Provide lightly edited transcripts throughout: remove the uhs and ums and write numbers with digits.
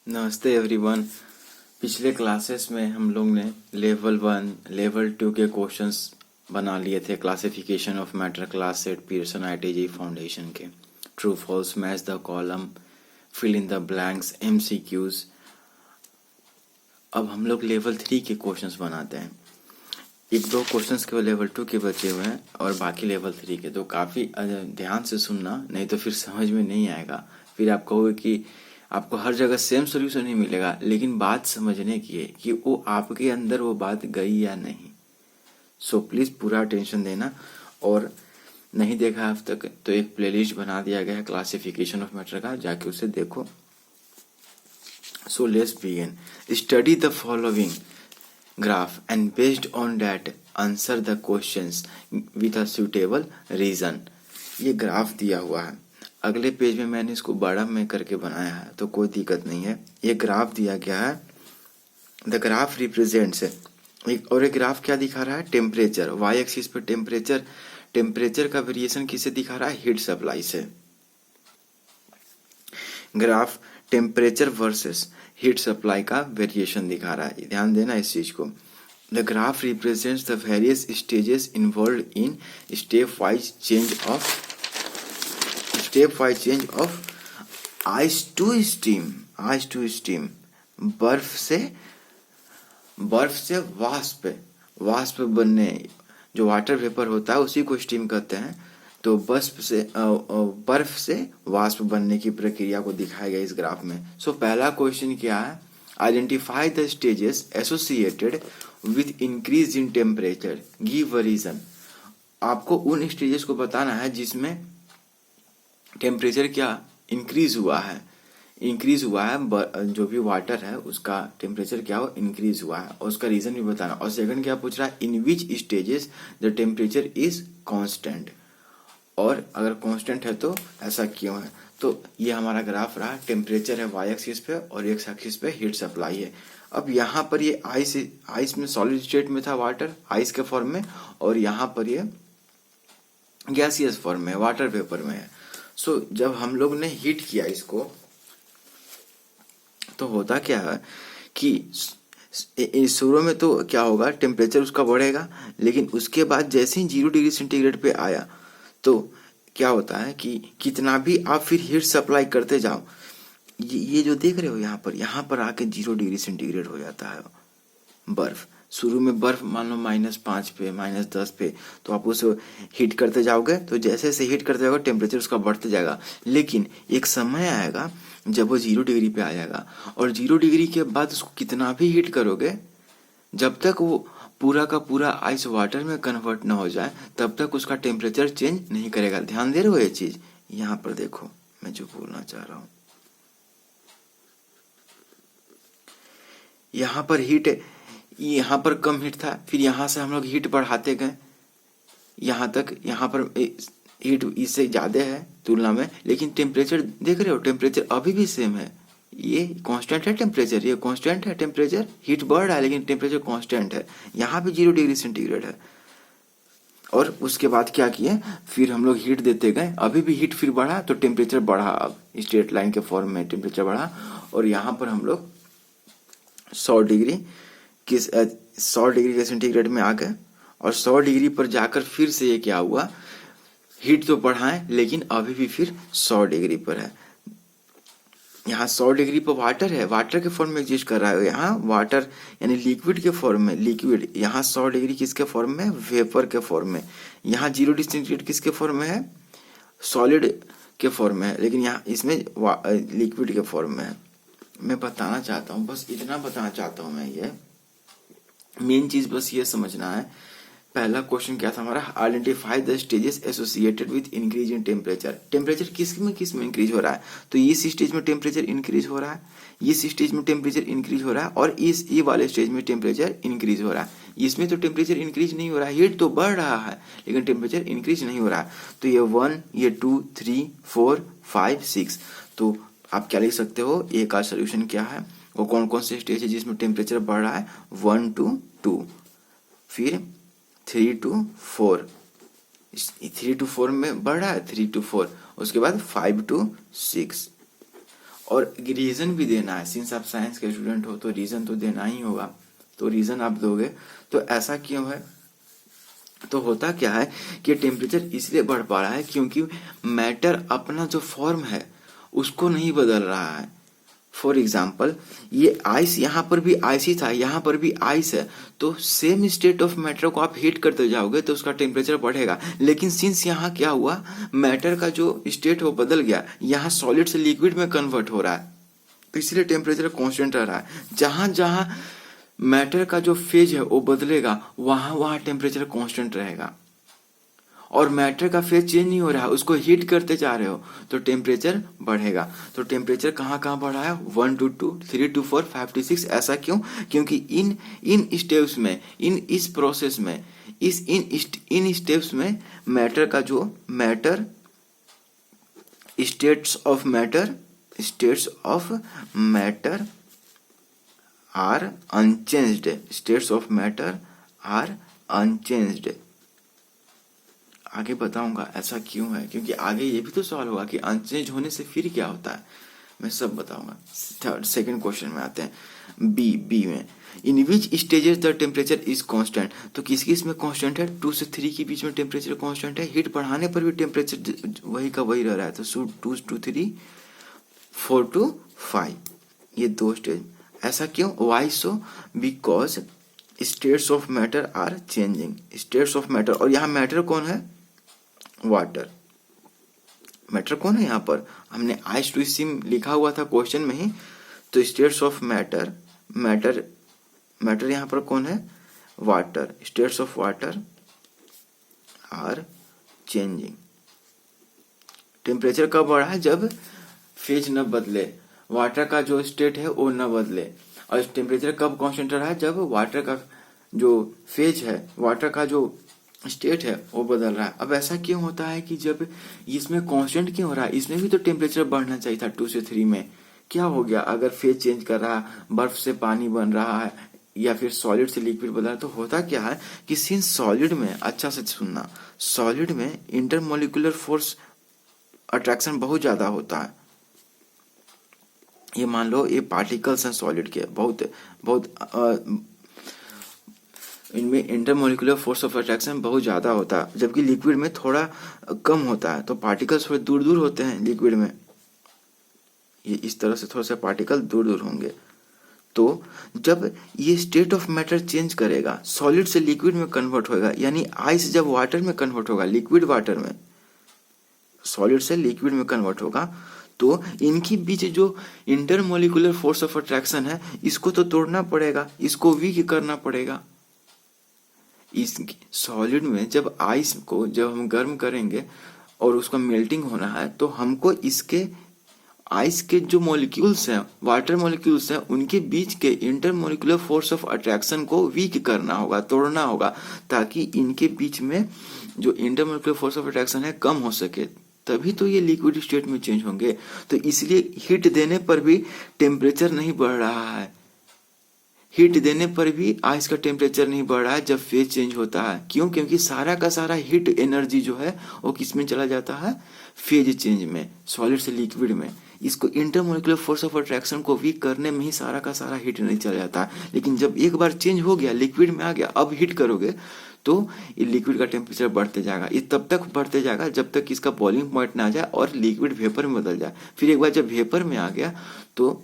नमस्ते एवरीवन। पिछले क्लासेस में हम लोग ने लेवल 1, लेवल 2 के क्वेश्चंस बना लिए थे classification of matter class set Pearson ITG foundation के। True false, match the column, fill in the blanks, MCQs. अब हम लोग लेवल 3 के क्वेश्चंस बनाते हैं। एक दो क्वेश्चंस केवल लेवल 2 के बचे हुए हैं और बाकी लेवल 3 के। तो काफ़ी ध्यान से सुनना, नहीं तो फिर समझ में नहीं आएगा। फिर आप कहोगे कि आपको हर जगह सेम सोल्यूशन नहीं मिलेगा, लेकिन बात समझने की है कि वो आपके अंदर वो बात गई या नहीं। सो प्लीज़ पूरा अटेंशन देना। और नहीं देखा अब तक तो एक प्लेलिस्ट बना दिया गया है क्लासिफिकेशन ऑफ मैटर का, जाके उसे देखो। So let's begin. Study the following graph and based on that answer the questions with a suitable reason. ये ग्राफ दिया हुआ है। अगले पेज में मैंने इसको बड़ा में करके बनाया है, तो कोई दिक्कत नहीं है। ये ग्राफ दिया गया है। द ग्राफ रिप्रेजेंट्स और एक ग्राफ क्या दिखा रहा है? टेम्परेचर। वाई एक्सिस पे टेम्परेचर का वेरिएशन किसे दिखा रहा है? हीट सप्लाई से। Graph temperature versus heat supply का वेरिएशन दिखा रहा है। ध्यान देना इस चीज को। The graph represents the various stages involve in stepwise change of ice to steam. बर्फ से वाष्प बनने, जो वाटर वेपर होता है उसी को स्टीम कहते हैं। तो बर्फ से वाष्प बनने की प्रक्रिया को दिखाया गया इस ग्राफ में। सो पहला क्वेश्चन क्या है? Identify the stages associated with increase in temperature, give a reason. आपको उन स्टेजेस को बताना है जिसमें टेम्परेचर क्या इंक्रीज हुआ है। जो भी वाटर है उसका टेम्परेचर क्या हो, इंक्रीज हुआ है, और उसका रीजन भी बताना। और सेकंड क्या पूछ रहा है? In which stages the temperature is constant, और अगर कांस्टेंट है तो ऐसा क्यों है। तो ये हमारा ग्राफ रहा। टेम्परेचर है वाई एक्सिस पे और एक्स एक्सिस पे हीट सप्लाई है। अब यहाँ पर ये आइस में सॉलिड स्टेट में था वाटर, आइस के फॉर्म में, और यहाँ पर ये गैसियस फॉर्म में, वाटर वेपर में है। सो जब हम लोग ने हीट किया इसको, तो होता क्या है कि शुरू में तो क्या होगा, टेम्परेचर उसका बढ़ेगा, लेकिन उसके बाद जैसे ही 0 डिग्री सेंटीग्रेड पे आया तो क्या होता है कि कितना भी आप फिर हीट सप्लाई करते जाओ, ये जो देख रहे हो यहाँ पर आके 0 डिग्री सेंटीग्रेड हो जाता है बर्फ। शुरू में बर्फ मान लो -5 पे, -10 पे, तो आप उसे हीट करते जाओगे, तो जैसे जैसे हीट करते जाओगे टेम्परेचर उसका बढ़ते जाएगा। लेकिन एक समय आएगा जब वो 0 डिग्री पे आ जाएगा, और 0 डिग्री के बाद उसको कितना भी हीट करोगे, जब तक वो पूरा का पूरा आइस वाटर में कन्वर्ट ना हो जाए, तब तक उसका टेम्परेचर चेंज नहीं करेगा। ध्यान दे रहे हो ये चीज? यहाँ पर देखो मैं जो बोलना चाह रहा हूँ। यहाँ पर कम हीट था, फिर यहाँ से हम लोग हीट बढ़ाते गए यहाँ तक। यहाँ पर हीट इससे ज्यादा है तुलना में, लेकिन टेम्परेचर देख रहे हो, टेम्परेचर अभी भी सेम है। ये कांस्टेंट है टेम्परेचर, ये कांस्टेंट है टेम्परेचर। हीट बढ़ रहा है लेकिन टेम्परेचर कांस्टेंट है। यहाँ भी 0 डिग्री सेंटीग्रेड है। और उसके बाद क्या किए, फिर हम लोग हीट देते गए, अभी भी हीट फिर बढ़ा तो टेम्परेचर बढ़ा। अब स्ट्रेट लाइन के फॉर्म में टेम्परेचर बढ़ा, और यहाँ पर हम लोग 100 डिग्री के सेंटीग्रेड में आ गए। और 100 डिग्री पर जाकर फिर से ये क्या हुआ, हीट तो बढ़ाएं लेकिन अभी भी फिर 100 डिग्री पर है। यहाँ 100 डिग्री पर वाटर है, वाटर के फॉर्म में एग्जिस्ट कर रहा है। यहाँ वाटर यानी लिक्विड के फॉर्म में, लिक्विड। यहाँ 100 डिग्री किसके फॉर्म में? वेपर के फॉर्म में। यहाँ 0 डिग्री सेंटीग्रेड किसके फॉर्म में है? सॉलिड के फॉर्म में है, लेकिन यहाँ इसमें लिक्विड के फॉर्म में है। मैं बताना चाहता हूँ, बस इतना बताना चाहता हूँ मैं। ये मेन चीज बस ये समझना है। पहला क्वेश्चन क्या था हमारा? Identify the stages associated with increase in temperature. Temperature किस में इंक्रीज हो रहा है? तो इस स्टेज में टेम्परेचर इंक्रीज हो रहा है, इस स्टेज में टेम्परेचर इंक्रीज हो रहा है, और ये वाले स्टेज में टेम्परेचर इंक्रीज हो रहा है। इसमें तो टेम्परेचर इंक्रीज नहीं हो रहा है, हीट तो बढ़ रहा है लेकिन टेम्परेचर इंक्रीज नहीं हो रहा है। तो ये 1, ये 2, 3, 4, 5, 6। तो आप क्या लिख सकते हो? ए का सोल्यूशन क्या है? वो कौन कौन से स्टेज है जिसमें टेम्परेचर बढ़ रहा है? 1 to 2, फिर 3 to 4, 3 to 4 में बढ़ रहा है, 3 to 4, उसके बाद 5 to 6, और रीजन भी देना है। सिंस आप साइंस के स्टूडेंट हो तो रीजन तो देना ही होगा, तो रीजन आप दोगे। तो ऐसा क्यों है, तो होता क्या है कि टेम्परेचर इसलिए बढ़ पा रहा है क्योंकि मैटर अपना जो फॉर्म है उसको नहीं बदल रहा है। फॉर एग्जाम्पल ये आइस, यहाँ पर भी आइस ही था, यहाँ पर भी आइस है, तो सेम स्टेट ऑफ मैटर को आप हीट करते जाओगे तो उसका टेम्परेचर बढ़ेगा। लेकिन सिंस यहाँ क्या हुआ, मैटर का जो स्टेट वो बदल गया, यहाँ सॉलिड से लिक्विड में कन्वर्ट हो रहा है, तो इसलिए टेम्परेचर कांस्टेंट रह रहा है। जहां जहां मैटर का जो फेज है वो बदलेगा वहां वहां टेम्परेचर कांस्टेंट रहेगा। और मैटर का फेज चेंज नहीं हो रहा है, उसको हीट करते जा रहे हो तो टेम्परेचर बढ़ेगा। तो टेम्परेचर कहाँ कहाँ बढ़ा है, 1 to 2, 3 to 4, 5 to 6। ऐसा क्यों, क्योंकि इन स्टेप्स में, इस प्रोसेस में, इन स्टेप्स में मैटर का जो matter states of matter are unchanged, states of matter are unchanged. आगे बताऊंगा ऐसा क्यों है, क्योंकि आगे ये भी तो सवाल होगा कि अनचेंज होने से फिर क्या होता है, मैं सब बताऊंगा। सेकंड क्वेश्चन में आते हैं, बी में, in which stages the temperature is constant. तो किस किस में कांस्टेंट है, 2 से 3 के बीच में टेम्परेचर कांस्टेंट है, हीट बढ़ाने पर भी टेम्परेचर वही का वही रह रहा है। तो 2 to 3, 4 to 5, ये 2 स्टेज। ऐसा क्यों, why so, because states of matter are changing, states of matter. और यहाँ मैटर कौन है, वाटर। मैटर कौन है यहाँ पर, हमने आइस टू सिम लिखा हुआ था क्वेश्चन में ही, तो स्टेट्स ऑफ मैटर, मैटर यहाँ पर कौन है, water. States of water are changing. Temperature कब बढ़ा है, जब फेज न बदले, वाटर का जो स्टेट है वो न बदले। और टेम्परेचर कब कांस्टेंट रहा है, जब वाटर का जो फेज है, वाटर का जो स्टेट है वो बदल रहा है। अब ऐसा क्यों होता है कि जब इसमें कांस्टेंट क्यों हो रहा है, इसमें भी तो टेम्परेचर बढ़ना चाहिए था 2 से 3 में, क्या हो गया। अगर फेज चेंज कर रहा है, बर्फ से पानी बन रहा है या फिर सॉलिड से लिक्विड बन रहा है, तो होता क्या है कि सिंस सॉलिड में, अच्छा से सुनना, सॉलिड में इंटरमोलिकुलर फोर्स अट्रैक्शन बहुत ज्यादा होता है। ये मान लो ये पार्टिकल्स हैं सॉलिड के, बहुत इनमें इंटरमोलिकुलर फोर्स ऑफ अट्रैक्शन बहुत ज्यादा होता है, जबकि लिक्विड में थोड़ा कम होता है। तो पार्टिकल्स थोड़े दूर दूर होते हैं लिक्विड में, ये इस तरह से थोड़ा सा पार्टिकल दूर दूर होंगे। तो जब ये स्टेट ऑफ मैटर चेंज करेगा, सॉलिड से लिक्विड में कन्वर्ट होगा, यानी आइस जब वाटर में कन्वर्ट होगा, लिक्विड वाटर में, सॉलिड से लिक्विड में कन्वर्ट होगा, तो इनके बीच जो इंटरमोलिकुलर फोर्स ऑफ अट्रैक्शन है इसको तो तोड़ना पड़ेगा, इसको वीक करना पड़ेगा। इस सॉलिड में जब आइस को जब हम गर्म करेंगे और उसका मेल्टिंग होना है, तो हमको इसके आइस के जो मॉलिक्यूल्स हैं, वाटर मॉलिक्यूल्स हैं, उनके बीच के इंटरमोलिकुलर फोर्स ऑफ अट्रैक्शन को वीक करना होगा, तोड़ना होगा, ताकि इनके बीच में जो इंटरमोलिकुलर फोर्स ऑफ अट्रैक्शन है कम हो सके, तभी तो ये लिक्विड स्टेट में चेंज होंगे। तो इसलिए हीट देने पर भी टेम्परेचर नहीं बढ़ रहा है, हीट देने पर भी आइस का टेम्परेचर नहीं बढ़ रहा है जब फेज चेंज होता है। क्यों, क्योंकि सारा का सारा हीट एनर्जी जो है वो किस में चला जाता है, फेज चेंज में, सॉलिड से लिक्विड में। इसको इंटरमोलिकुलर फोर्स ऑफ अट्रैक्शन को वीक करने में ही सारा का सारा हीट नहीं चला जाता है। लेकिन जब एक बार चेंज हो गया, लिक्विड में आ गया, अब हीट करोगे तो ये लिक्विड का टेम्परेचर बढ़ते जाएगा। ये तब तक बढ़ते जाएगा जब तक इसका बॉइलिंग पॉइंट ना आ जाए और लिक्विड वेपर में बदल जाए। फिर एक बार जब वेपर में आ गया, तो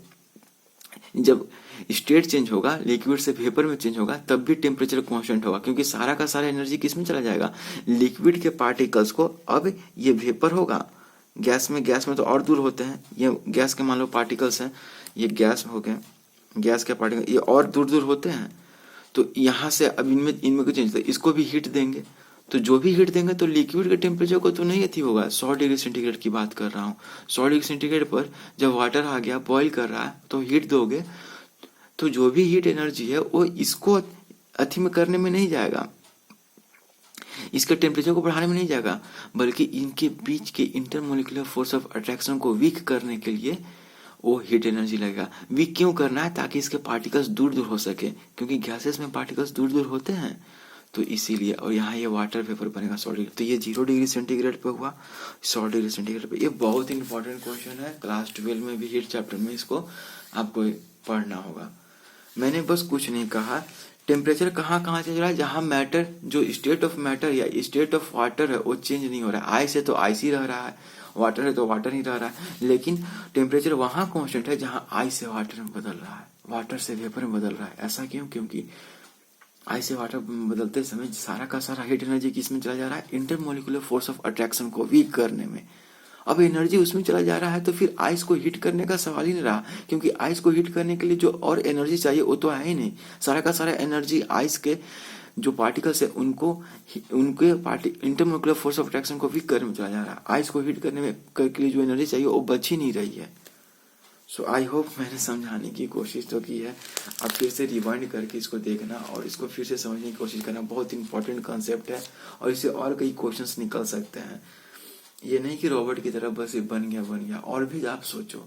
जब स्टेट चेंज होगा, लिक्विड से वेपर में चेंज होगा, तब भी टेम्परेचर कांस्टेंट होगा, क्योंकि सारा का सारा एनर्जी किस में चला जाएगा, लिक्विड के पार्टिकल्स को। अब ये वेपर होगा, गैस में तो और दूर होते हैं, ये गैस के मान लो पार्टिकल्स हैं, ये गैस हो गए, गैस के पार्टिकल ये और दूर दूर होते हैं। तो यहाँ से अब इनमें कुछ चेंज, इसको भी हीट देंगे, तो जो भी हीट देंगे तो लिक्विड के टेम्परेचर को तो नहीं अथी होगा। 100 डिग्री सेंटीग्रेड की बात कर रहा हूँ, 100 डिग्री सेंटीग्रेड पर जब वाटर आ गया, बॉईल कर रहा है, तो हीट दोगे, तो जो भी हीट एनर्जी है वो इसको अथी में करने में नहीं जाएगा, इसके टेम्परेचर को बढ़ाने में नहीं जाएगा, बल्कि इनके बीच के इंटरमोलिकुलर फोर्स ऑफ अट्रैक्शन को वीक करने के लिए वो हीट एनर्जी लगेगा। वीक क्यों करना है, ताकि इसके पार्टिकल्स दूर दूर हो सके, क्योंकि गैसेस में पार्टिकल्स दूर दूर होते हैं, तो इसीलिए, और यहाँ ये वाटर वेपर बनेगा 100 डिग्री, तो ये 0 डिग्री सेंटीग्रेड पे हुआ, 100 डिग्री सेंटीग्रेड पे। ये बहुत इंपॉर्टेंट क्वेश्चन है, क्लास 12 में भी हीट चैप्टर में इसको आपको पढ़ना होगा। मैंने बस कुछ नहीं कहा, टेम्परेचर कहाँ कहाँ चेंज हो रहा है, जहाँ मैटर, जो स्टेट ऑफ मैटर या स्टेट ऑफ वाटर है वो चेंज नहीं हो रहा है। आइस है तो आइस ही रह रहा है, वाटर है तो वाटर ही रह रहा है, लेकिन टेम्परेचर वहाँ कांस्टेंट है जहाँ आइस से वाटर में बदल रहा है, वाटर से वेपर में बदल रहा है। ऐसा क्यों? क्योंकि आइस से वाटर बदलते समय सारा का सारा हीट एनर्जी किसमें चला जा रहा है, इंटरमोलिकुलर फोर्स ऑफ अट्रैक्शन को वीक करने में। अब एनर्जी उसमें चला जा रहा है तो फिर आइस को हीट करने का सवाल ही नहीं रहा, क्योंकि आइस को हीट करने के लिए जो और एनर्जी चाहिए वो तो है ही नहीं। सारा का सारा एनर्जी आइस के जो पार्टिकल्स है उनको उनके इंटरमोलिकुलर फोर्स ऑफ अट्रैक्शन को वीक करने में चला जा रहा है। आइस को हीट करने में के लिए जो एनर्जी चाहिए वो बच ही नहीं रही है। सो आई होप मैंने समझाने की कोशिश तो की है। आप फिर से रिवाइंड करके इसको देखना और इसको फिर से समझने की कोशिश करना। बहुत इंपॉर्टेंट कॉन्सेप्ट है और इससे और कई क्वेश्चंस निकल सकते हैं। ये नहीं कि रॉबर्ट की तरह बस ये बन गया, और भी आप सोचो,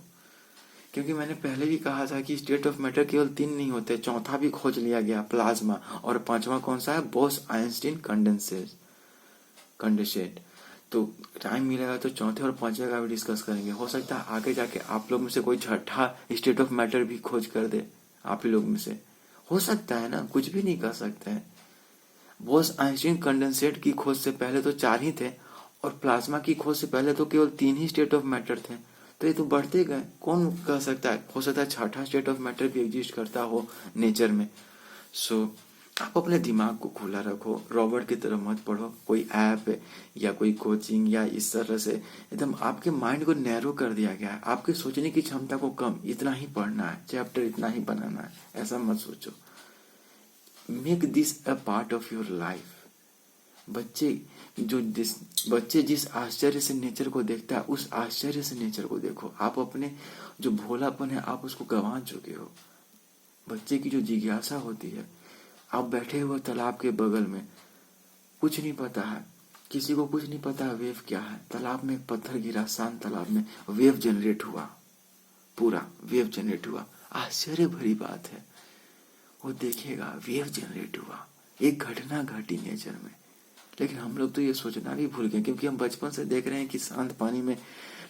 क्योंकि मैंने पहले भी कहा था कि स्टेट ऑफ मैटर केवल 3 नहीं होते, चौथा भी खोज लिया गया, प्लाज्मा, और 5वां कौन सा है, बोस-आइंस्टीन कंडेंसेट। तो टाइम मिलेगा तो चौथे और 5वें का भी डिस्कस करेंगे। हो सकता है आगे जाके आप लोग में से कोई छठा स्टेट ऑफ मैटर भी खोज कर दे, आप ही लोग में से हो सकता है ना, कुछ भी नहीं कर सकते हैं। बोस-आइंस्टीन कंडेंसेट की खोज से पहले तो 4 ही थे, और प्लाज्मा की खोज से पहले तो केवल 3 ही स्टेट ऑफ मैटर थे। तो ये तो बढ़ते गए, कौन कह सकता है, हो सकता है छठा स्टेट ऑफ मैटर भी एग्जिस्ट करता हो नेचर में। सो आप अपने दिमाग को खुला रखो, रॉबर्ट की तरह मत पढ़ो, कोई ऐप या कोई कोचिंग या इस तरह से एकदम आपके माइंड को नैरो कर दिया गया है, आपके सोचने की क्षमता को कम, इतना ही पढ़ना है, चैप्टर इतना ही बनाना है, ऐसा मत सोचो। Make this a part of your life. बच्चे जिस आश्चर्य से नेचर को देखता है, उस आश्चर्य से नेचर को देखो। आप अपने जो भोलापन है आप उसको गंवा चुके हो। बच्चे की जो जिज्ञासा होती है, आप बैठे हुए तालाब के बगल में, कुछ नहीं पता है, किसी को कुछ नहीं पता है वेव क्या है। तालाब में एक पत्थर गिरा, शांत तालाब में वेव जनरेट हुआ, पूरा वेव जनरेट हुआ। आश्चर्य भरी बात है, वो देखेगा वेव जनरेट हुआ, एक घटना घटी नेचर में। लेकिन हम लोग तो ये सोचना भी भूल गए, क्योंकि हम बचपन से देख रहे हैं कि शांत पानी में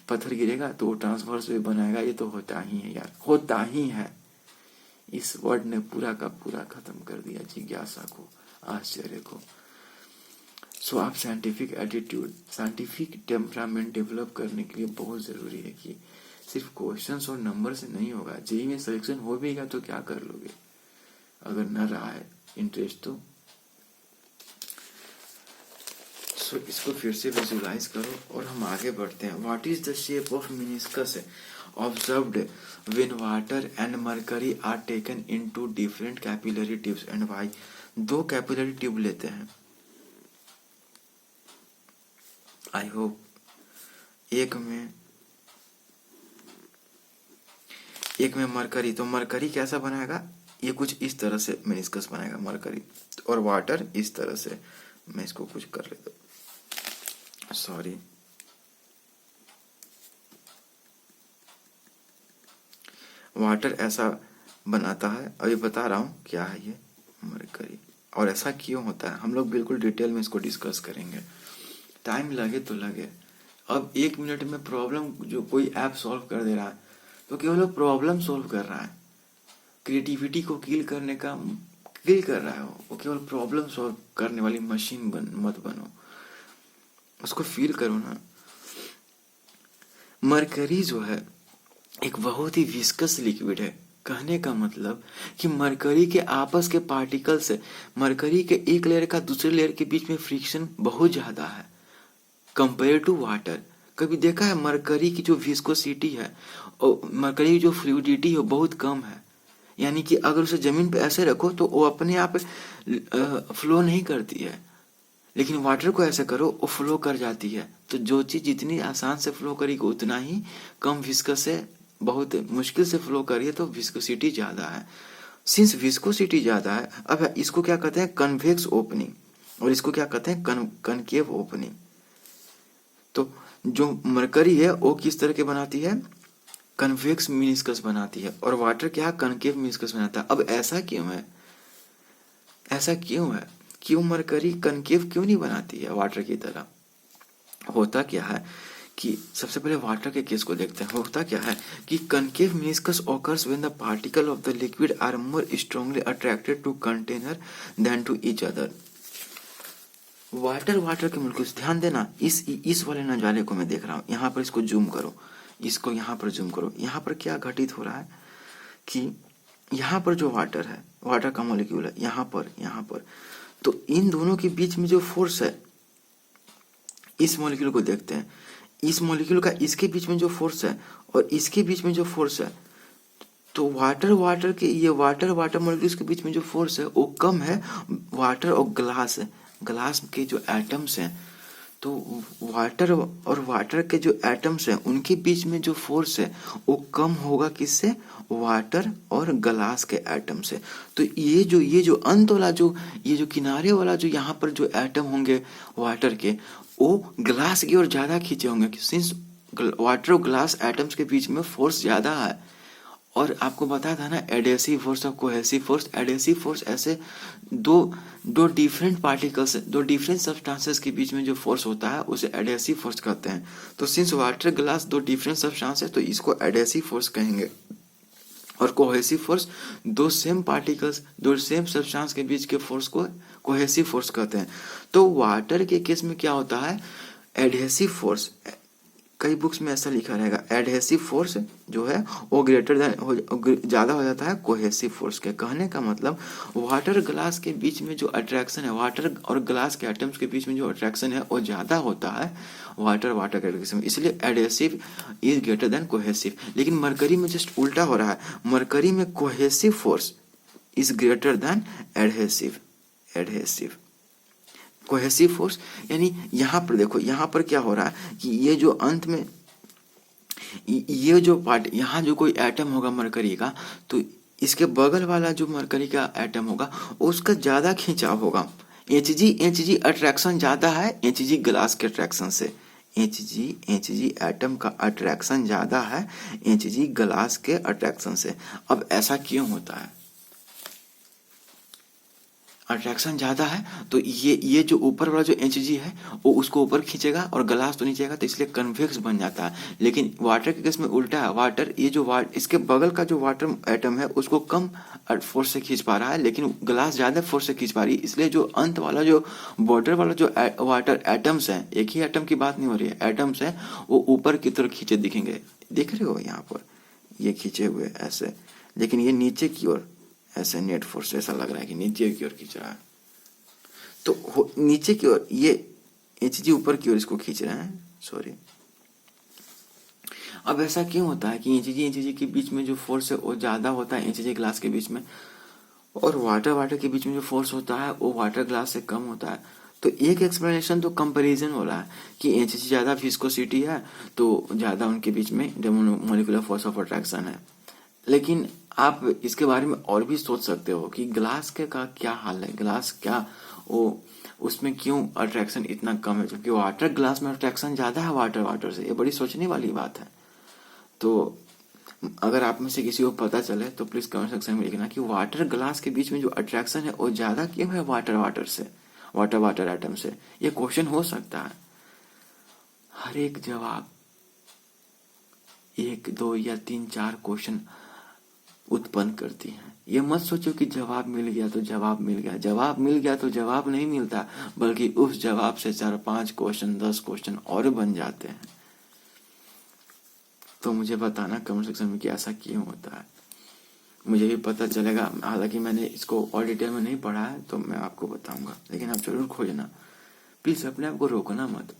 पत्थर गिरेगा तो वो ट्रांसवर्स वेव बनाएगा। ये तो होता ही है यार, होता ही है। इस वर्ड ने पूरा का पूरा खत्म कर दिया जिज्ञासा को, आश्चर्य को। सो आप scientific attitude, scientific temperament develop करने के लिए बहुत जरूरी है कि सिर्फ क्वेश्चंस और नंबर से नहीं होगा। जेईई में सिलेक्शन हो भी गया तो क्या कर लोगे अगर न रहा है इंटरेस्ट तो। सो इसको फिर से विजुलाइज करो और हम आगे बढ़ते हैं। What is the shape of meniscus observed when water and mercury are taken into different capillary tubes and why. 2 capillary tube लेते हैं, आई होप एक में मरकरी, तो मरकरी कैसा बनाएगा, ये कुछ इस तरह से मेनिस्कस बनाएगा मरकरी, और वाटर इस तरह से। मैं इसको कुछ कर लेता हूं, सॉरी। वाटर ऐसा बनाता है, अभी बता रहा हूं क्या है ये मरकरी, और ऐसा क्यों होता है हम लोग बिल्कुल डिटेल में इसको डिस्कस करेंगे। टाइम लगे तो लगे। अब 1 मिनट में प्रॉब्लम जो कोई ऐप सॉल्व कर दे रहा है तो केवल वो प्रॉब्लम सॉल्व कर रहा है, क्रिएटिविटी को किल कर रहा है। वो केवल प्रॉब्लम सॉल्व करने वाली मशीन मत बनो, उसको फील करो ना। मरकरी जो है एक बहुत ही विस्कस लिक्विड है। कहने का मतलब कि मरकरी के आपस के पार्टिकल से, मरकरी के एक लेयर का दूसरे लेयर के बीच में फ्रिक्शन बहुत ज्यादा है कंपेयर टू वाटर। कभी देखा है मरकरी की जो विस्कोसिटी है और मरकरी की जो फ्लूइडिटी है बहुत कम है, यानी कि अगर उसे जमीन पे ऐसे रखो तो वो अपने आप फ्लो नहीं करती है, लेकिन वाटर को ऐसे करो वो फ्लो कर जाती है। तो जो चीज जितनी आसान से फ्लो करेगी उतना ही कम विस्कस से, बहुत मुश्किल से फ्लो करिए तो विस्कोसिटी ज्यादा है। सिंस विस्कोसिटी ज्यादा है, अब इसको क्या कहते हैं, कन्वेक्स ओपनिंग, और इसको क्या कहते हैं, कनकेव ओपनिंग। तो जो मरकरी है वो किस तरह के बनाती है, कन्वेक्स मेनिस्कस बनाती है, और वाटर क्या, कनकेव मेनिस्कस बनाता है। अब ऐसा क्यों है, क्यों मरकरी कनकेव क्यों नहीं बनाती है वाटर की तरह? होता क्या है कि सबसे पहले वाटर के केस को देखते हैं। होता क्या है कि concave meniscus occurs when the particle of the liquid are more strongly attracted to container than to each other. Water के मोलिक्यूल्स, ध्यान देना, इस वाले नजारे को मैं देख रहा हूँ, यहाँ पर इसको जूम करो, इसको यहाँ पर जूम करो। यहाँ पर क्या घटित हो रहा है कि यहाँ पर जो वाटर है, वाटर का मॉलिक्यूल है, यहाँ पर तो इन दोनों के बीच में जो फोर्स है, इस मॉलिक्यूल को देखते हैं, इस मॉलिक्यूल का इसके बीच में जो फोर्स है और इसके बीच में जो फोर्स है, तो वाटर के ये वाटर मॉलिक्यूल्स के बीच में जो फोर्स है वो कम है वाटर और ग्लास है, ग्लास के जो एटम्स हैं, तो वाटर और वाटर के जो एटम्स हैं उनके बीच में जो फोर्स है वो कम होगा किससे? वाटर और ग्लास के एटम से। तो ये जो अंत वाला ये जो किनारे वाला जो यहाँ पर जो एटम होंगे वाटर के, वो ग्लास की ओर ज्यादा खींचे होंगे, सिंस वाटर और ग्लास एटम्स के बीच में फोर्स ज्यादा है। और आपको बताया था ना एडेसिव फोर्स और कोहेसिव फोर्स। एडेसिव फोर्स ऐसे दो डिफरेंट पार्टिकल्स, दो डिफरेंट सब्सटेंसेस के बीच में जो फोर्स होता है उसे एडेसिव फोर्स कहते हैं। तो सिंस वाटर ग्लास दो डिफरेंट सब्सटेंस है तो इसको एडेसिव फोर्स कहेंगे। और कोहेसिव फोर्स दो सेम पार्टिकल्स, दो सेम सब्सटेंस के बीच के फोर्स को कोहेसिव फोर्स कहते हैं। तो वाटर के केस में क्या होता है, एडहेसिव फोर्स, कई बुक्स में ऐसा लिखा रहेगा, एडहेसिव फोर्स जो है वो ग्रेटर देन ज्यादा हो जाता है कोहेसिव फोर्स के। कहने का मतलब वाटर ग्लास के बीच में जो अट्रैक्शन है, वाटर और ग्लास के एटम्स के बीच में जो अट्रैक्शन है वो ज्यादा होता है वाटर के केस में, इसलिए adhesive is greater than cohesive. लेकिन मरकरी में जस्ट उल्टा हो रहा है, मरकरी में cohesive force is greater than adhesive cohesive force. यानी यहाँ पर देखो, यहाँ पर क्या हो रहा है कि ये जो अंत में ये जो पार्ट, यहाँ जो कोई एटम होगा मरकरी का, तो इसके बगल वाला जो मरकरी का एटम होगा उसका ज्यादा खिंचाव होगा। Hg अट्रैक्शन ज्यादा है Hg ग्लास के अट्रैक्शन से, Hg एटम का अट्रैक्शन ज्यादा है Hg ग्लास के अट्रैक्शन से। अब ऐसा क्यों होता है? अट्रैक्शन ज्यादा है तो ये जो ऊपर वाला जो Hg है वो उसको ऊपर खींचेगा और ग्लास तो नीचे आएगा, तो इसलिए कन्वेक्स बन जाता है। लेकिन वाटर के केस में उल्टा है, वाटर ये जो इसके बगल का जो वाटर एटम है उसको कम फोर्स से खींच पा रहा है, लेकिन ग्लास ज्यादा फोर्स से खींच पा रही है, इसलिए जो अंत वाला जो बॉर्डर वाला जो वाटर एटम्स है, एक ही एटम की बात नहीं हो रही है, एटम्स है वो ऊपर की तरफ खींचे दिखेंगे, देख रहे हो यहाँ पर ये खींचे हुए ऐसे, लेकिन ये नीचे की ओर ऐसे नेट फोर्स ऐसा लग रहा है कि नीचे की ओर खींच रहा है, तो नीचे की ओर ये Hg ऊपर की ओर इसको खींच रहे हैं, सॉरी। अब ऐसा क्यों होता है कि Hg के बीच में जो फोर्स है वो ज्यादा होता है Hg ग्लास के बीच में, और वाटर के बीच में जो फोर्स होता है वो वाटर ग्लास से कम होता है? तो एक एक्सप्लेनेशन तो कंपैरिजन हो रहा है कि Hg ज्यादा विस्कोसिटी है तो ज्यादा उनके बीच में मोलिकुलर फोर्स ऑफ अट्रैक्शन है। लेकिन आप इसके बारे में और भी सोच सकते हो कि ग्लास के का क्या हाल है, ग्लास क्या वो उसमें क्यों अट्रैक्शन इतना कम है, जबकि वाटर ग्लास में अट्रैक्शन ज्यादा है वाटर से। ये बड़ी सोचने वाली बात है। तो अगर आप में से किसी को पता चले तो प्लीज कमेंट सेक्शन में लिखना कि वाटर ग्लास के बीच में जो अट्रैक्शन है वो ज्यादा क्यों है वाटर से, वाटर एटम से। ये क्वेश्चन हो सकता है। हर एक जवाब 1, 2 या 3, 4 क्वेश्चन उत्पन्न करती हैं। ये मत सोचो कि जवाब मिल गया तो जवाब मिल गया, जवाब मिल गया तो जवाब नहीं मिलता, बल्कि उस जवाब से 4, 5 क्वेश्चन, 10 क्वेश्चन और बन जाते हैं। तो मुझे बताना कमेंट सेक्शन में कि ऐसा क्यों होता है, मुझे भी पता चलेगा। हालांकि मैंने इसको और डिटेल में नहीं पढ़ा है तो मैं आपको बताऊंगा, लेकिन आप जरूर खोजना। प्लीज अपने आप को रोकना मत,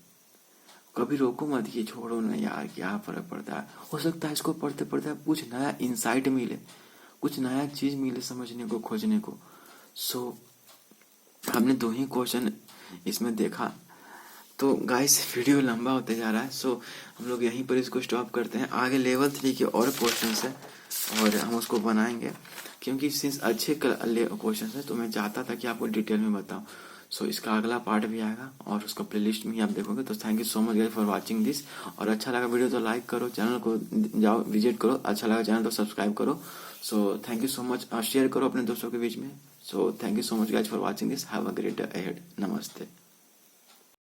कभी रोको मत कि छोड़ो ना यार क्या फर्क पड़ता है। हो सकता है इसको पढ़ते पढ़ते कुछ नया इंसाइट मिले, कुछ नया चीज मिले समझने को, खोजने को। सो हमने 2 ही क्वेश्चन इसमें देखा। तो गाइस वीडियो लंबा होते जा रहा है, सो हम लोग यहीं पर इसको स्टॉप करते हैं। आगे लेवल 3 के और क्वेश्चन है और हम उसको बनाएंगे, क्योंकि सिंस अच्छे क्वेश्चन है तो मैं चाहता था कि आपको डिटेल में बताऊं। सो इसका अगला पार्ट भी आएगा और उसका प्लेलिस्ट में ही आप देखोगे। तो thank you so much guys for watching this. और अच्छा लगा वीडियो तो लाइक करो, चैनल को जाओ विजिट करो, अच्छा लगा चैनल तो सब्सक्राइब करो। So thank you so much. Share करो अपने दोस्तों के बीच में। So thank you so much guys for watching this. Have a great day ahead. Namaste.